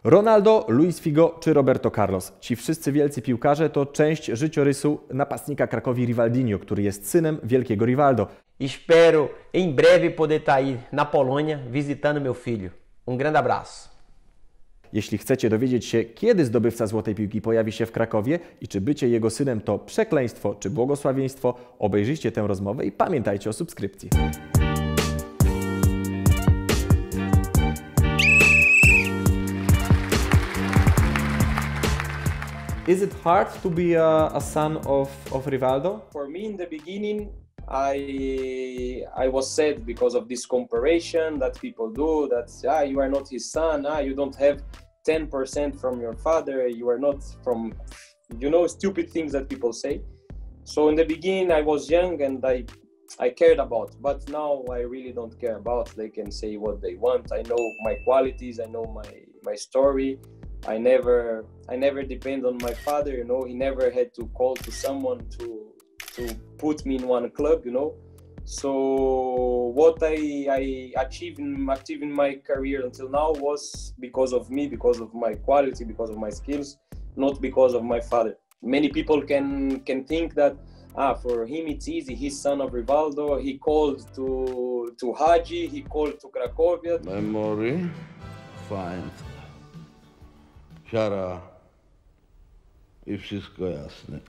Ronaldo, Luis Figo czy Roberto Carlos. Ci wszyscy wielcy piłkarze to część życiorysu napastnika Cracovii Rivaldinho, który jest synem wielkiego Rivaldo. Espero em breve poder estar aí na Polônia visitando meu filho. Grande abraço. Jeśli chcecie dowiedzieć się, kiedy zdobywca Złotej Piłki pojawi się w Krakowie i czy bycie jego synem to przekleństwo czy błogosławieństwo, obejrzyjcie tę rozmowę i pamiętajcie o subskrypcji. Is it hard to be a son of Rivaldo? For me, in the beginning, I was sad because of this comparison that people do. That you are not his son. You don't have 10% from your father. You are not from, stupid things that people say. So in the beginning, I was young and I cared about. But now I really don't care about. They can say what they want. I know my qualities. I know my story. I never depend on my father, he never had to call to someone to put me in one club, So what I achieved in my career until now was because of me, because of my quality, because of my skills, not because of my father. Many people can think that for him it's easy, he's son of Rivaldo, he called to Hadzi, he called to Cracovia. Memory, fine. Siara i wszystko jasne.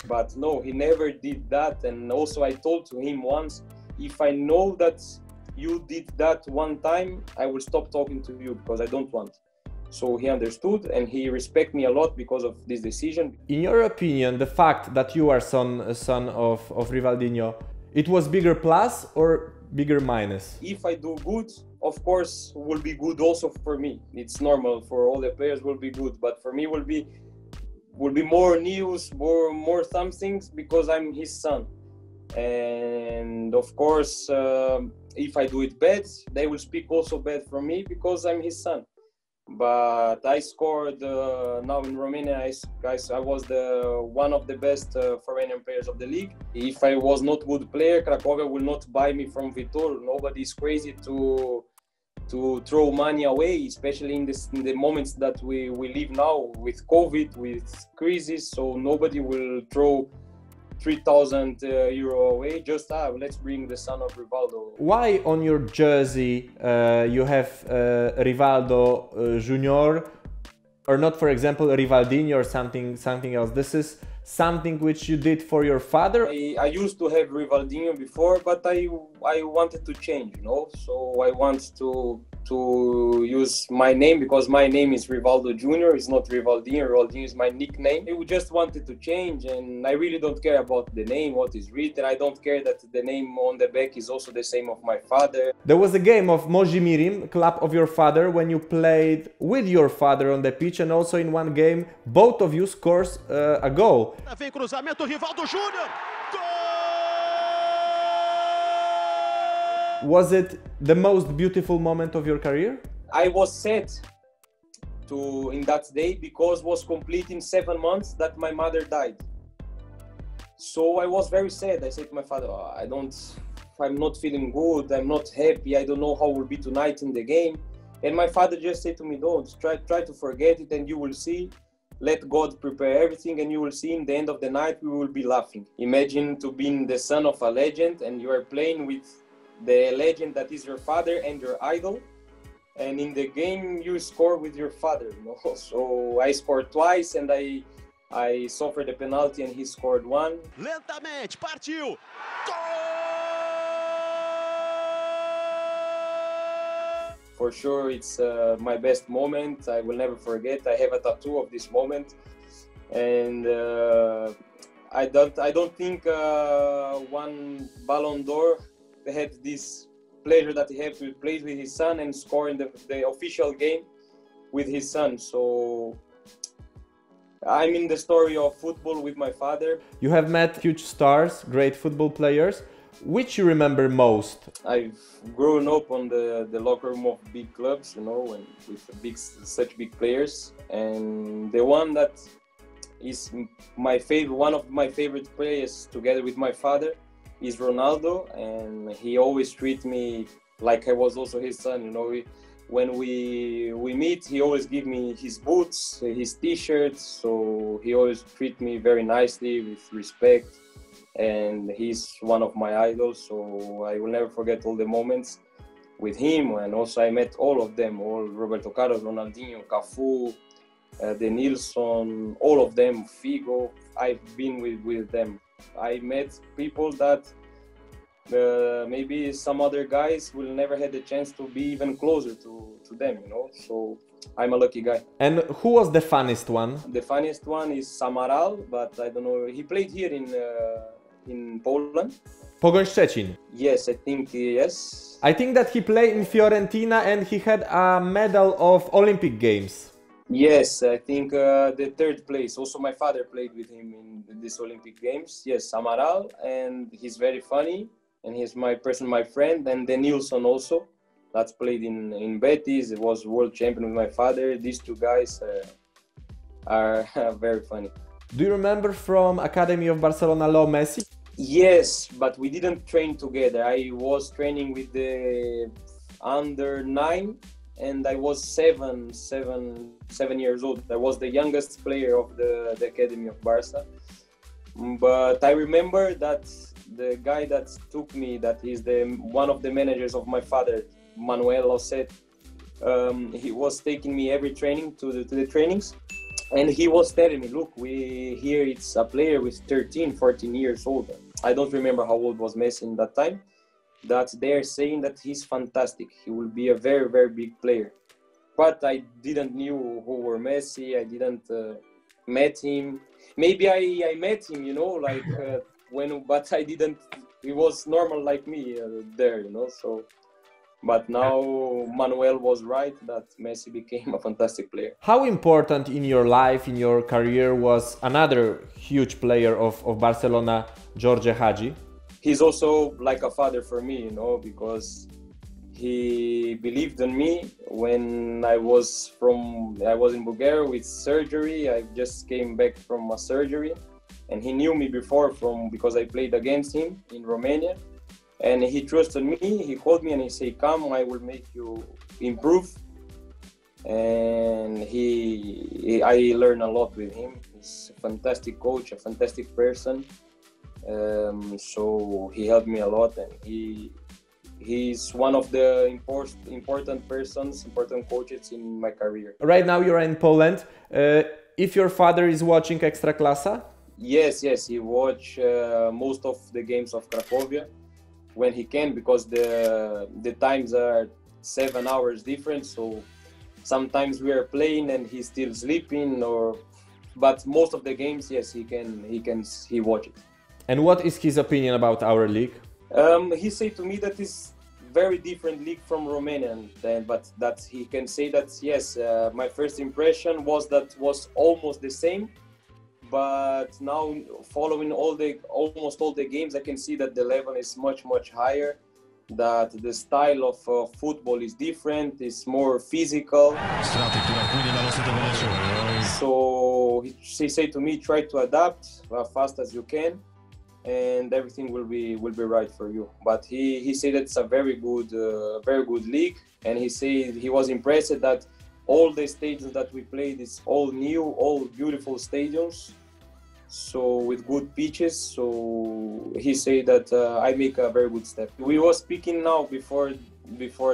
But no, he never did that, and also I told to him once, if I know that you did that one time, I will stop talking to you because I don't want. So he understood and he respected me a lot because of this decision. In your opinion, the fact that you are son of Rivaldinho, it was bigger plus or bigger minus? If I do good, of course, will be good also for me. It's normal for all the players will be good, but for me will be more news, more some things because I'm his son. And of course, if I do it bad, they will speak also bad from me because I'm his son. But I scored now in Romania. I was one of the best foreign players of the league. If I was not good player, Cracovia will not buy me from Viitor. Nobody is crazy to throw money away, especially in the moments that we live now with COVID, with crisis. So nobody will throw 3,000 euro away. Just let's bring the son of Rivaldo. Why on your jersey you have Rivaldo Junior, or not, for example, Rivaldinho or something else? This is something which you did for your father? I used to have Rivaldinho before, but I wanted to change, So I want to use my name because my name is Rivaldo Jr. It's not Rivaldinho. Rivaldinho is my nickname. I just wanted to change, and I really don't care about the name, what is written. I don't care that the name on the back is also the same of my father. There was a game of Możimirim, club of your father, when you played with your father on the pitch, and also in one game, both of you scores a goal. Vem cruzamento, Rivaldo Júnior. Was it the most beautiful moment of your career? I was sad in that day because was complete in 7 months that my mother died. So I was very sad. I said to my father, I'm not feeling good. I'm not happy. I don't know how it will be tonight in the game. And my father just said to me, don't try to forget it and you will see. Let God prepare everything and you will see in the end of the night we will be laughing. Imagine to be the son of a legend and you are playing with the legend that is your father and your idol, and in the game you score with your father, So I scored twice and I suffered a penalty and he scored one. Lentamente, partiu! For sure, it's my best moment. I will never forget. I have a tattoo of this moment, and I don't think one Ballon d'Or had this pleasure that he had to play with his son and score in the official game with his son. So I'm in the story of football with my father. You have met huge stars, great football players. Which you remember most? I've grown up on the locker room of big clubs, and with such big players. And the one that is one of my favorite players, together with my father, is Ronaldo. And he always treat me like I was also his son. when we meet, he always give me his boots, his t-shirts, so he always treat me very nicely with respect, and he's one of my idols, so I will never forget all the moments with him. And also I met all of them, all Roberto Carlos, Ronaldinho, Cafu, Denilson, all of them, Figo. I've been with them. I met people that maybe some other guys will never had the chance to be even closer to them, you know, so I'm a lucky guy. And who was the funniest one? The funniest one is Samaral, but I don't know, he played here in Poland. Pogoń Szczecin. Yes, I think yes. I think that he played in Fiorentina and he had a medal of Olympic Games. Yes, I think the third place. Also, my father played with him in this Olympic Games. Yes, Amaral, and he's very funny, and he's my friend. And Denilson also, that's played in Betis. It was world champion with my father. These two guys are very funny. Do you remember from Academy of Barcelona Leo Messi? Yes, but we didn't train together. I was training with the under 9. And I was seven years old. I was the youngest player of the Academy of Barca. But I remember that the guy that took me, that is one of the managers of my father, Manuel Losset, he was taking me every training to the trainings. And he was telling me, look, here it's a player with 13, 14 years old. I don't remember how old was Messi in that time. That they're saying that he's fantastic. He will be a very, very big player. But I didn't knew who were Messi. I didn't met him. Maybe I met him, you know, like but I didn't. He was normal like me there, you know. So, but now Manuel was right that Messi became a fantastic player. How important in your life, in your career, was another huge player of Barcelona, Jorge Hagi? He's also like a father for me, you know, because he believed in me when I was in Bulgaria with surgery. I just came back from a surgery, and he knew me before because I played against him in Romania, and he trusted me. He called me and he said, "Come, I will make you improve." And I learned a lot with him. He's a fantastic coach, a fantastic person. So he helped me a lot, and he's one of the important coaches in my career. Right now you're in Poland. If your father is watching Ekstraklasa? Yes, he watch most of the games of Cracovia when he can, because the times are 7 hours different. So sometimes we are playing and he's still sleeping, but most of the games, yes, he watch it. And what is his opinion about our league? He said to me that it's very different league from Romania, but that he can say that yes, my first impression was almost the same, but now following almost all the games, I can see that the level is much higher, that the style of football is different, it's more physical. So he said to me, try to adapt as fast as you can, and everything will be right for you. But he said it's a very good league, and he said he was impressed that all the stadiums that we played is all new, all beautiful stadiums, so with good pitches. So he said that I make a very good step. We were speaking now before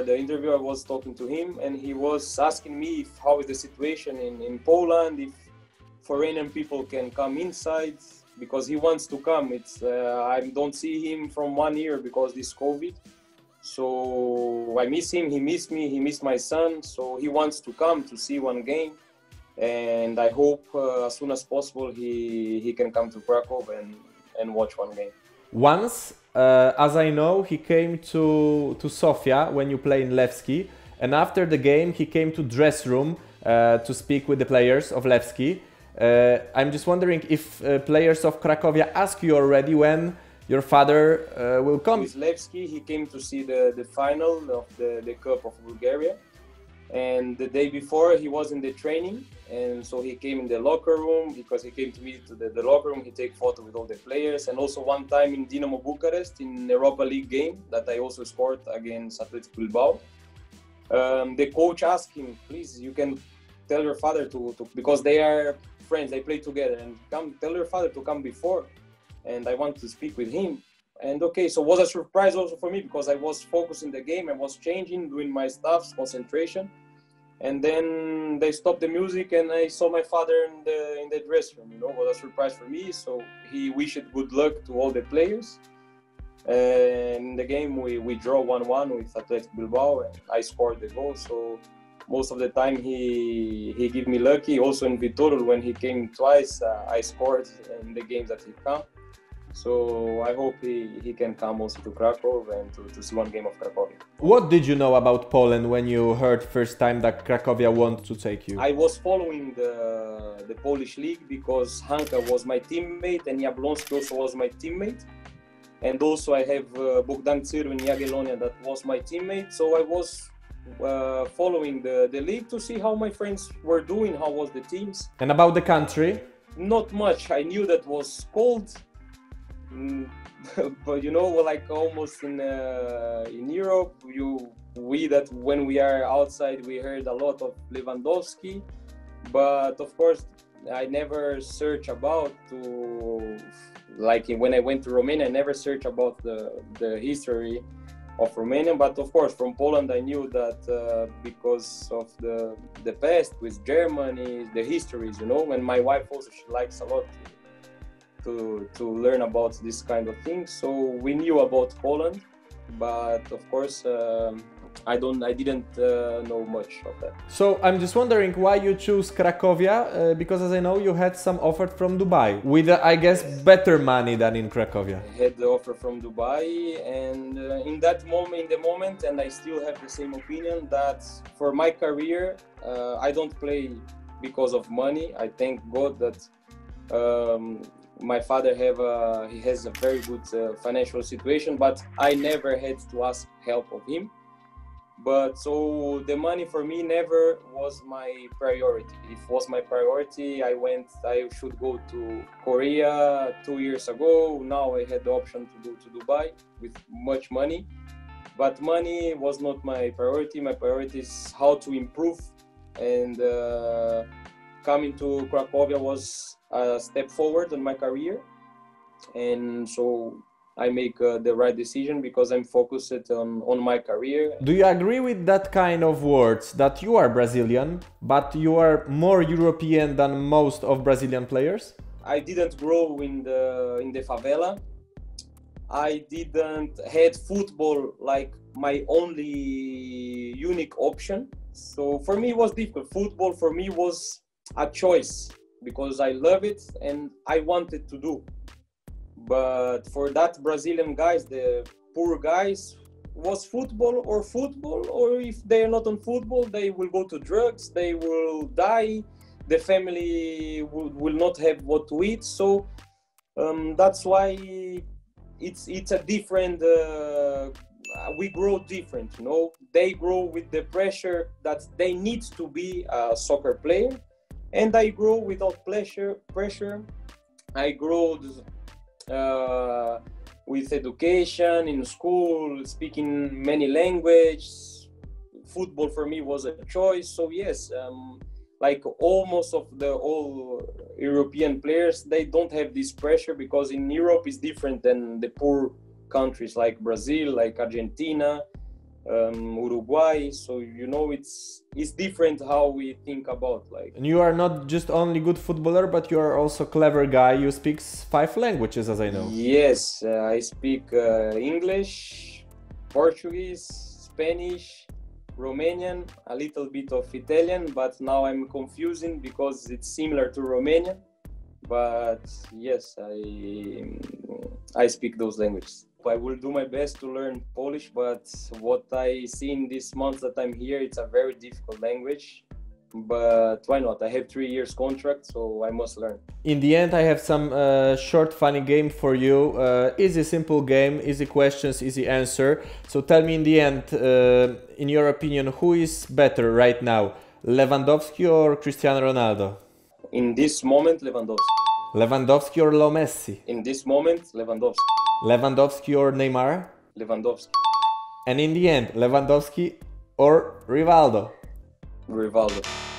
the interview. I was talking to him, and he was asking me how is the situation in Poland, if foreign people can come inside, because he wants to come. I don't see him from 1 year because this COVID. So I miss him, he missed me, he missed my son. So he wants to come to see one game, and I hope as soon as possible he can come to Krakow and watch one game. Once, as I know, he came to Sofia when you play in Lewski, and after the game he came to dress room to speak with the players of Lewski. I'm just wondering if players of Cracovia ask you already when your father will come. With Lewski, he came to see the final of the Cup of Bulgaria, and the day before he was in the training, and so he came in the locker room, because he came to me to the locker room. He take photo with all the players, and also one time in Dinamo Bucharest in Europa League game that I also scored against Athletic Bilbao. The coach asked him, please, you can tell your father to because they are friends, they play together, and tell your father to come before, and I want to speak with him. And okay, so it was a surprise also for me because I was focused in the game, I was changing, doing my stuff, concentration. And then they stopped the music and I saw my father in the dressing room, you know, it was a surprise for me. So he wished good luck to all the players. And in the game, we draw 1-1 with Athletic Bilbao and I scored the goal. So most of the time he gave me lucky. Also in Vitorul, when he came twice, I scored in the games that he came. So I hope he can come also to Krakow and to see one game of Cracovia. What did you know about Poland when you heard first time that Cracovia wanted to take you? I was following the Polish league because Hanka was my teammate and Jablonski also was my teammate. And also I have Bogdan Tsiru in Jagiellonia that was my teammate. So I was following the league to see how my friends were doing, how was the teams. And about the country? Not much. I knew that was cold. But you know, like almost in Europe, that when we are outside, we heard a lot of Lewandowski. But of course, I never search about like when I went to Romania, I never searched about the history of Romania. But of course, from Poland, I knew that because of the past with Germany, the histories, you know. And my wife also, she likes a lot to learn about this kind of things. So we knew about Poland, but of course I didn't know much of that. So I'm just wondering why you choose Cracovia, because as I know you had some offer from Dubai with I guess better money than in Cracovia. I had the offer from Dubai, and in the moment, and I still have the same opinion that for my career I don't play because of money. I thank God that my father has a very good financial situation, but I never had to ask help of him. But so the money for me never was my priority. If it was my priority, I should go to Korea 2 years ago. Now I had the option to go to Dubai with much money, but money was not my priority. My priority is how to improve, and coming to Cracovia was a step forward in my career, and so I make the right decision because I'm focused on my career. Do you agree with that kind of words that you are Brazilian, but you are more European than most of Brazilian players? I didn't grow in the favela. I didn't had football like my only unique option. So for me it was difficult. Football for me was a choice because I love it and I wanted to do. But for that Brazilian guys, the poor guys, was football, or if they are not on football, they will go to drugs, they will die, the family will not have what to eat. So that's why it's a different, we grow different, you know. They grow with the pressure that they need to be a soccer player, and I grow without pressure. I grow with education in school, speaking many languages. Football for me was a choice. So yes, like almost of all European players, they don't have this pressure because in Europe is different than the poor countries like Brazil, like Argentina, Uruguay. So you know, it's different how we think about like. And you are not just only good footballer, but you are also clever guy. You speak 5 languages, as I know. Yes, I speak English, Portuguese, Spanish, Romanian, a little bit of Italian, but now I'm confusing because it's similar to Romanian. But yes, I speak those languages. I will do my best to learn Polish, but what I see in this month that I'm here, it's a very difficult language. But why not? I have 3 years contract, so I must learn. In the end, I have some short funny game for you. Easy, simple game, easy questions, easy answer. So tell me in the end, in your opinion, who is better right now? Lewandowski or Cristiano Ronaldo? In this moment, Lewandowski. Lewandowski or Leo Messi? In this moment, Lewandowski. Lewandowski or Neymar? Lewandowski. And in the end, Lewandowski or Rivaldo? Rivaldo.